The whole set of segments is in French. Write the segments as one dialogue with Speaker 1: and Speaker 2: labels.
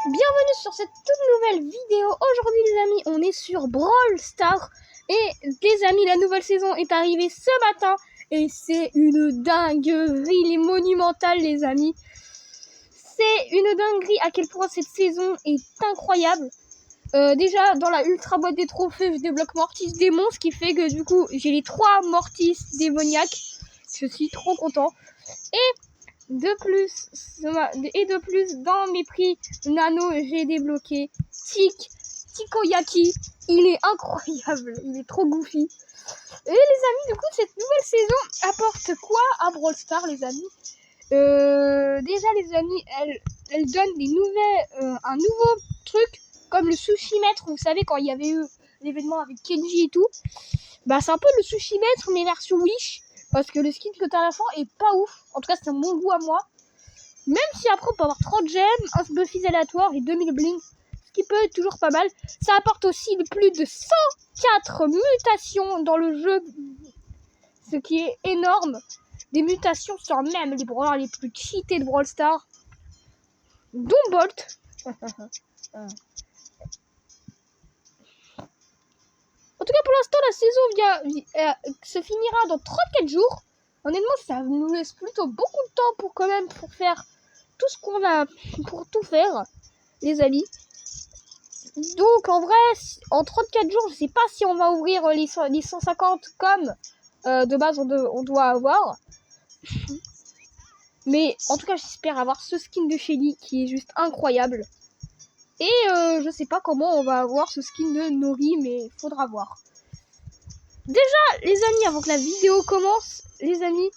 Speaker 1: Bienvenue sur cette toute nouvelle vidéo. Aujourd'hui les amis, on est sur Brawl Stars. Et les amis, la nouvelle saison est arrivée ce matin. Et c'est une dinguerie, il est monumental les amis. C'est une dinguerie à quel point cette saison est incroyable. Déjà dans la ultra boîte des trophées, je débloque Mortis Démon, ce qui fait que du coup j'ai les 3 Mortis démoniaques. Je suis trop content. De plus, dans mes prix nano, j'ai débloqué Tikoyaki. Il est incroyable, il est trop goofy. Et les amis, du coup, cette nouvelle saison apporte quoi à Brawl Stars, les amis? Déjà, les amis, elle donne un nouveau truc, comme le sushi-mètre. Vous savez, quand il y avait eu l'événement avec Kenji et tout, bah c'est un peu le sushi-mètre, mais version Wish. Parce que le skin que t'as à la fin est pas ouf. En tout cas, c'est mon goût à moi. Même si après, on peut avoir 30 gemmes, un Buffy aléatoire et 2000 bling. Ce qui peut être toujours pas mal. Ça apporte aussi plus de 104 mutations dans le jeu. Ce qui est énorme. Des mutations sur même les brawlers les plus cheatés de Brawl Stars. Dont Bolt. En tout cas, pour l'instant, la saison se finira dans 34 jours. Honnêtement, ça nous laisse plutôt beaucoup de temps pour faire tout ce qu'on a pour tout faire, les amis. Donc, en vrai, en 34 jours, je sais pas si on va ouvrir les 150 comme de base on doit avoir. Mais en tout cas, j'espère avoir ce skin de Shelly qui est juste incroyable. Et je sais pas comment on va avoir ce skin de Nori, mais faudra voir. Déjà, les amis, avant que la vidéo commence, les amis,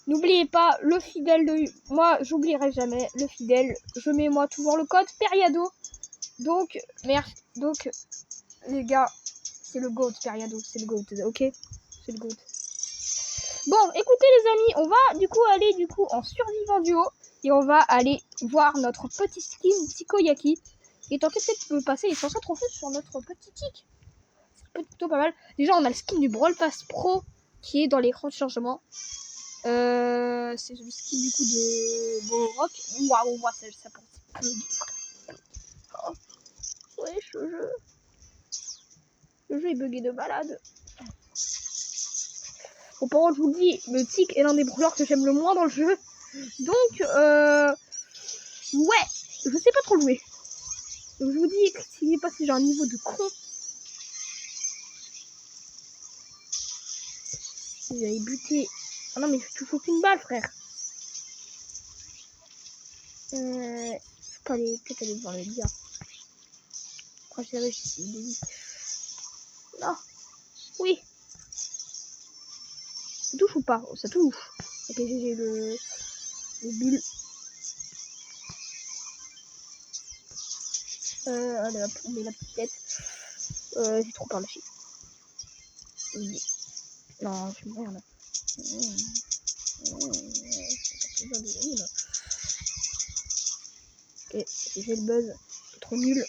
Speaker 1: n'oubliez pas le fidèle de... Moi, j'oublierai jamais le fidèle. Je mets moi toujours le code Periado. Donc, merci. Donc, les gars, c'est le GOAT, Periado. C'est le GOAT, ok? C'est le GOAT. Bon, écoutez les amis, on va aller en survivant duo. Et on va aller voir notre petit skin Tikoyaki. Et tenter peut-être de passer les 500 trophées sur notre petit tic. C'est plutôt pas mal. Déjà, on a le skin du Brawl Pass Pro qui est dans l'écran de chargement. C'est le skin du coup de Borok. Waouh, ça pense. Oh. Ouais, le jeu est bugué de malade. Bon, par contre, je vous le dis, le tic est l'un des brawlers que j'aime le moins dans le jeu. Donc, ouais, je sais pas trop jouer. Donc, je vous dis, n'oubliez pas si j'ai un niveau de con. J'avais buté. Ah non, mais je touche aucune balle, frère. Je peux peut-être aller devant le gars. Quand j'ai réussi, il est vite. Non. Oui. Ça touche ou pas? Ça touche. Ok, j'ai le bulle. Allez hop, on met la petite tête. J'ai trop peur de la fille. Non, je me regarde. Ok, j'ai le buzz. C'est trop nul.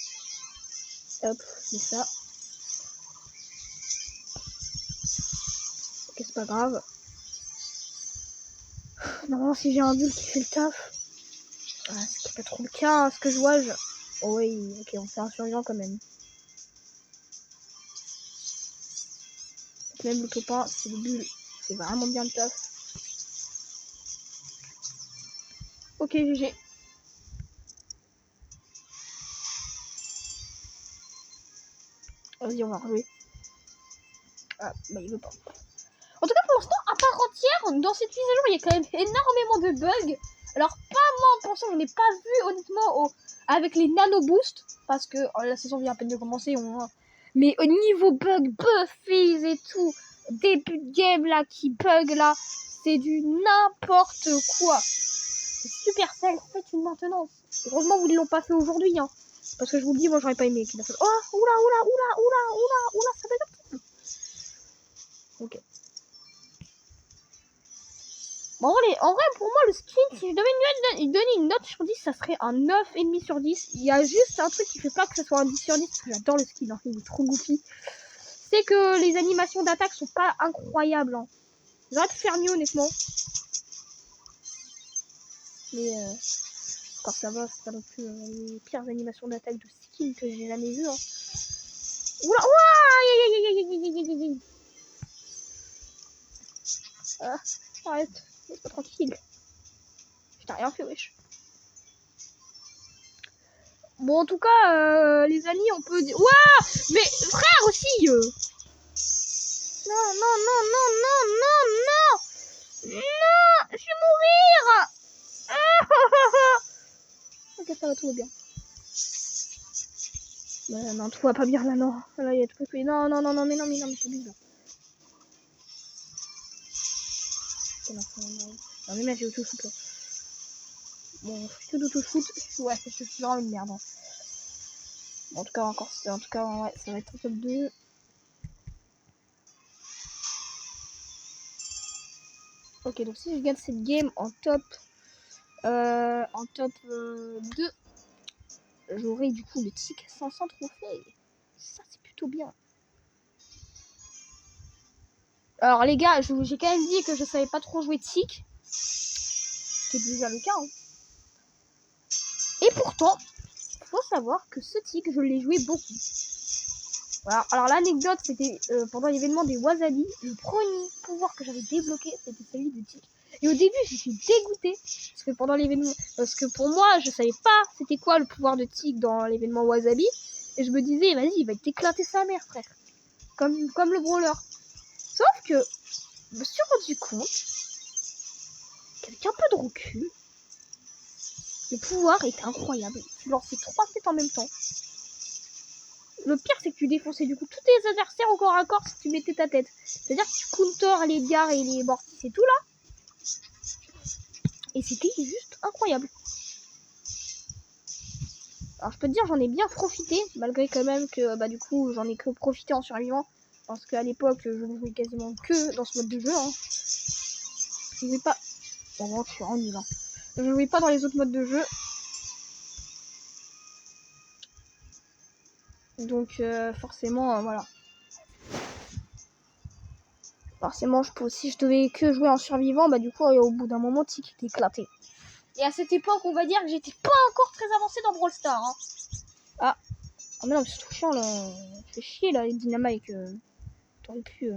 Speaker 1: Hop, c'est ça. Ok, c'est pas grave. Normalement, si j'ai un bulle qui fait le taf. Ah, ce qui est pas trop le cas, ce que je vois. Oh oui, ok, on fait un survivant quand même. Même le copain, c'est le bulle. C'est vraiment bien le taf. Ok, GG. Vas-y, on va rejouer. Ah, bah il veut pas. En tout cas, pour l'instant, à part entière, dans cette mise à jour, il y a quand même énormément de bugs. Alors, pas moi en pensant, je n'ai pas vu honnêtement avec les nano boosts. Parce que la saison vient à peine de commencer. Mais au niveau bug, buffies et tout, début de game là qui bug là, c'est du n'importe quoi. Supercell, faites une maintenance. Heureusement, vous ne l'ont pas fait aujourd'hui, hein. Parce que je vous le dis, moi, j'aurais pas aimé qu'il a fait. Oh, oula, ça fait. Ok. Bon, en vrai, pour moi, le skin, si je devais lui donner une note sur 10, ça serait un 9,5 sur 10. Il y a juste un truc qui fait pas que ce soit un 10 sur 10, parce que j'adore le skin, hein, il est trop goofy. C'est que les animations d'attaque sont pas incroyables. Hein. J'aurais pu faire mieux, honnêtement. Mais Quand ça va, c'est pas non plus les pires animations d'attaque de skin que j'ai jamais vues. Hein. Oula, ouah, arrête, laisse-moi tranquille. Je t'ai rien fait, wesh. Bon, en tout cas, les amis, on peut dire... Ouah, mais frère aussi Non, non, non, non, non, non, non. Non, je vais mourir. Ok, ça va, tout va bien. Non, tout va pas bien là, non. Là, il y a tout fait. Non, non, non, non, mais non, mais non, mais c'est bizarre. Non, mais mec, j'ai auto-shoot là. Bon, je fais que d'auto-shoot. Ouais, je suis vraiment une merde. Hein. Bon, en tout cas, encore, en tout cas, ouais, ça va être top 2. Ok, donc si je gagne cette game en top 2, j'aurai du coup le tic 500 trophées. Ça, c'est plutôt bien. Alors, les gars, j'ai quand même dit que je savais pas trop jouer tic. C'est déjà le cas. Hein. Et pourtant, faut savoir que ce tic, je l'ai joué beaucoup. Voilà. Alors, l'anecdote, c'était pendant l'événement des Wasabi, le premier pouvoir que j'avais débloqué, c'était celui de tic. Et au début, je suis dégoûtée. Parce que pendant l'événement, parce que pour moi, je savais pas c'était quoi le pouvoir de tic dans l'événement Wasabi. Et je me disais, vas-y, il va t'éclater sa mère, frère. Comme le brawler. Sauf que, je me suis rendu compte qu'avec un peu de recul, le pouvoir était incroyable. Tu lançais 3 têtes en même temps. Le pire, c'est que tu défonçais du coup tous tes adversaires au corps à corps si tu mettais ta tête. C'est-à-dire que tu counter les Edgar et les Mortis et tout là. Et c'était juste incroyable. Alors je peux te dire, j'en ai bien profité, malgré quand même que bah du coup j'en ai que profité en survivant. Parce qu'à l'époque, je ne jouais quasiment que dans ce mode de jeu. Hein. Je jouais pas... Bon, je suis en nul. Hein. Je jouais pas dans les autres modes de jeu. Donc forcément, voilà. Forcément, si je devais que jouer en survivant, bah du coup, au bout d'un moment, Tic était éclaté. Et à cette époque, on va dire que j'étais pas encore très avancé dans Brawl Stars. Hein. Ah mais non, c'est trop chiant là. Ça fait chier là, les dynamiques. T'aurais pu...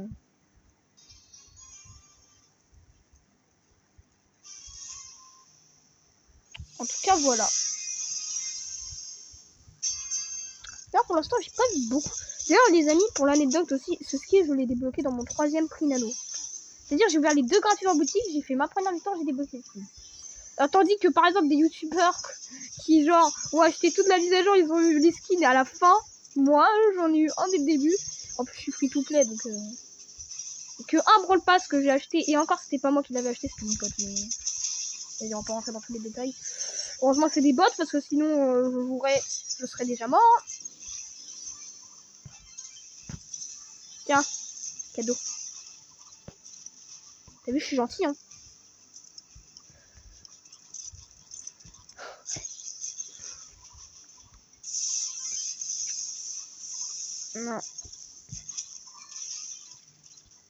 Speaker 1: En tout cas, voilà. D'ailleurs, pour l'instant, j'ai pas vu beaucoup. D'ailleurs, les amis, pour l'anecdote aussi, ce ski, je l'ai débloqué dans mon 3e prix nano. C'est-à-dire, j'ai ouvert les 2 gratuits en boutique, j'ai fait ma première victoire, j'ai débloqué le ski. Tandis que, par exemple, des youtubeurs qui, genre, ont acheté toute la mise à jour, ils ont eu les skins et à la fin, moi, j'en ai eu un dès le début. En plus, je suis free to play, donc... Que un Brawl Pass que j'ai acheté, et encore, c'était pas moi qui l'avais acheté, c'était mon pote, mais... Et on va pas rentrer dans tous les détails. Heureusement, c'est des bots, parce que sinon, je serais déjà mort. Tiens, cadeau. T'as vu, je suis gentil, hein. Non.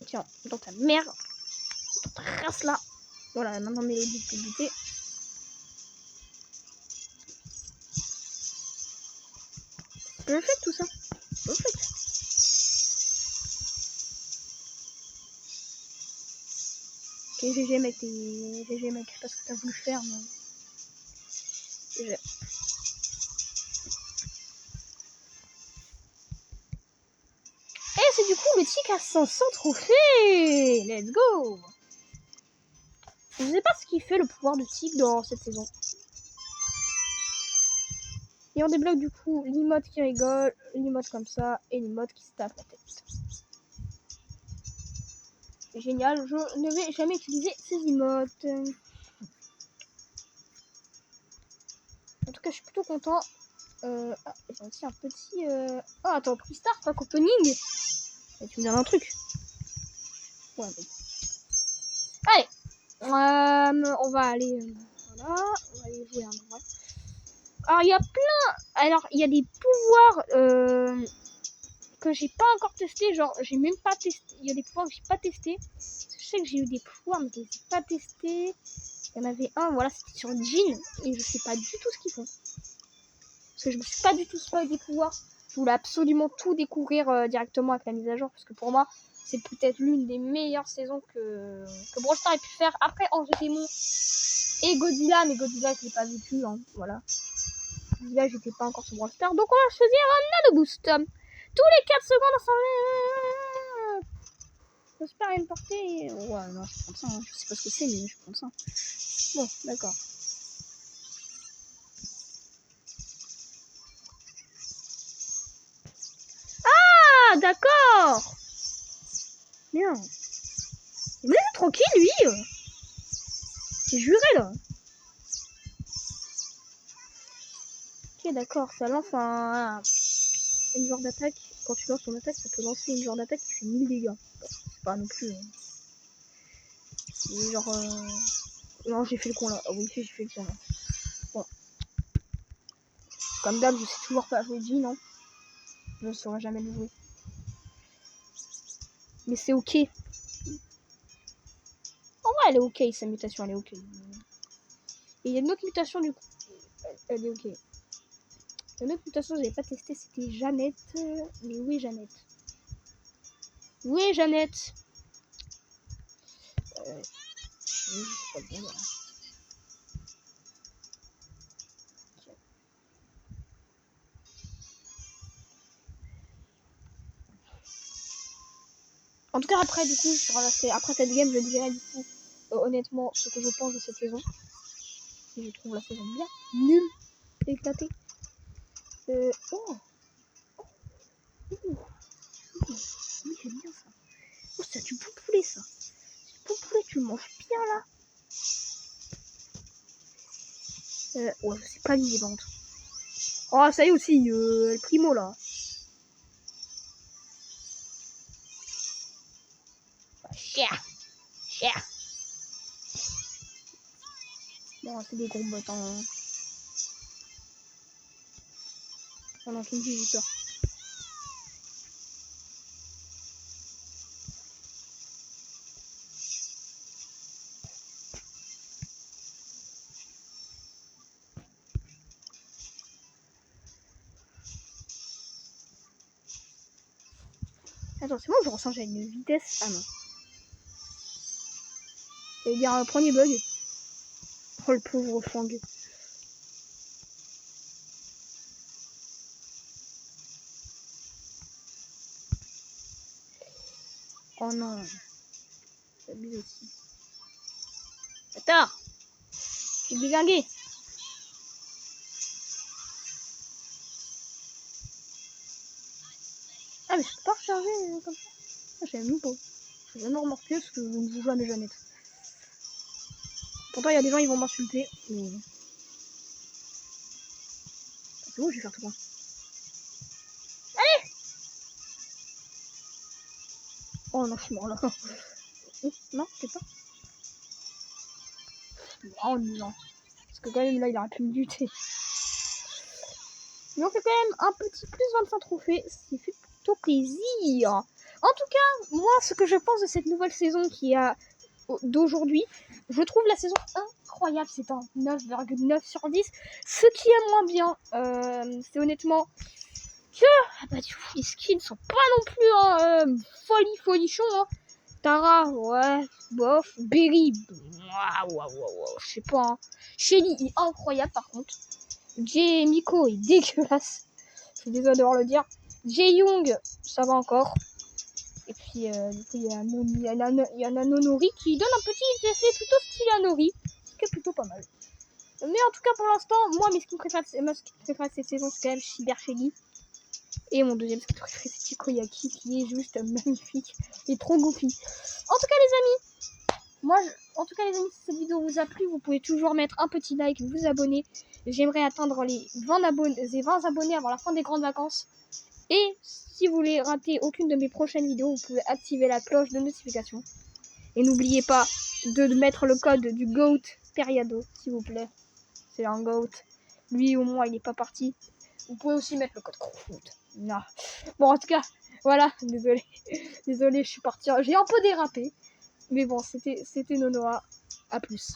Speaker 1: Tiens, dans ta merde. Dans ta race là. Voilà, maintenant Mélodie peut buter. Perfect tout ça. Perfect. Ok, GG mec, GG mec, je sais pas ce que t'as voulu faire, mais... GG. Et c'est du coup le tic à 500 trophées. Let's go. Je sais pas ce qui fait le pouvoir de tic dans cette saison. Et on débloque du coup l'emote qui rigole, l'emote comme ça, et l'emote qui se tape la tête. Génial, je ne vais jamais utiliser ces emotes. En tout cas, je suis plutôt content. J'ai aussi un petit... Oh, attends, prix start, pack opening. Et tu me donnes un truc. Ouais, mais... Allez, on va aller... voilà, on va aller jouer un endroit. Alors, il y a plein... Alors, il y a des pouvoirs que j'ai pas encore testé. Genre, j'ai même pas testé. Il y a des pouvoirs que j'ai pas testé. Je sais que j'ai eu des pouvoirs, mais que j'ai pas testé. Il y en avait un, voilà, c'était sur Jean. Et je sais pas du tout ce qu'ils font. Parce que je me suis pas du tout spoilé des pouvoirs. Je voulais absolument tout découvrir directement avec la mise à jour. Parce que pour moi, c'est peut-être l'une des meilleures saisons que Brawl Stars ait pu faire. Après Ange Démon et Godzilla. Mais Godzilla, je l'ai pas vécu. Hein, voilà. Godzilla, j'étais pas encore sur Brawl Stars. Donc on va choisir un Nano Boost. Tous les 4 secondes, ça... J'espère une portée. Ouais, non, je prends ça. Hein. Je sais pas ce que c'est, mais je prends ça. Bon, d'accord. Ah, d'accord. Bien. Il me laisse tranquille, lui. J'ai juré, là. Ok, d'accord. Ça lance une genre d'attaque. Quand tu lances ton attaque, ça peut lancer une genre d'attaque qui fait 1000 dégâts. Bon, c'est pas non plus... C'est genre... Non, j'ai fait le con, là. Ah oui, j'ai fait le con, là. Bon. Comme d'hab, je sais toujours pas jouer Jean, non. Je ne saurais jamais le jouer. Mais c'est ok. En vrai, elle est ok, sa mutation, elle est ok. Et il y a une autre mutation, du coup. Elle est ok. Une autre mutation, je n'avais pas testé, c'était Jeannette. Mais où est Jeannette? Où est Jeannette? Je sais pas bien, voilà. En tout cas, après, du coup, après cette game, je dirai du coup, honnêtement, ce que je pense de cette saison. Et je trouve la saison bien nulle, éclatée. Oh, oui, j'aime bien ça. Oh, c'est du bon poulet, ça. C'est du bon poulet, tu le manges bien, là. Ouais, c'est pas vivante. Oh, ça y est aussi, le primo, là. Cher. Bon, c'est des gros bots, hein. Pendant qu'il me dit, j'ai peur. Attends, c'est bon, je ressens, j'ai une vitesse. Ah non. Ça veut dire un premier bug. Oh, le pauvre Fang. Oh non. Ça abuse aussi. Attends. Je suis déglingué. Ah, mais je peux pas recharger comme ça. Ah, je savais même pas. J'ai jamais remarqué parce que je ne joue jamais Jeannette. Pourtant, il y a des gens qui vont m'insulter. Mais... c'est bon, je vais faire tout loin. Allez! Oh non, je suis mort là. Non, c'est pas. Oh non. Parce que quand même, là, il aurait pu me buter. Mais on fait quand même un petit plus 25 trophées, ce qui fait plutôt plaisir. En tout cas, moi, ce que je pense de cette nouvelle saison qui a d'aujourd'hui, je trouve la saison incroyable. C'est un 9,9 sur 10. Ce qui est moins bien, c'est honnêtement que bah, les skins sont pas non plus folichon. Hein. Tara, ouais, bof. Berry, je sais pas. Hein. Shelly est incroyable par contre. Jay Miko est dégueulasse. Je suis désolée de devoir le dire. Jae Young, ça va encore. Et puis, du coup, il y a Nanonori qui donne un petit effet plutôt stylé à Nori. Ce qui est plutôt pas mal. Mais en tout cas, pour l'instant, moi, mes skins préférés de cette saison, c'est quand même Cyber Shelly. Et mon deuxième skin préféré, c'est Chikoyaki, qui est juste magnifique et trop goofy. En tout cas, les amis, si cette vidéo vous a plu, vous pouvez toujours mettre un petit like, vous abonner. J'aimerais atteindre les 20 abonnés avant la fin des grandes vacances. Et si vous voulez rater aucune de mes prochaines vidéos, vous pouvez activer la cloche de notification. Et n'oubliez pas de mettre le code du GOAT Periado, s'il vous plaît. C'est un GOAT. Lui, au moins, il n'est pas parti. Vous pouvez aussi mettre le code GOAT. Non. Bon, en tout cas, voilà. Désolé. Désolé, je suis parti. J'ai un peu dérapé. Mais bon, c'était Nonoa. À plus.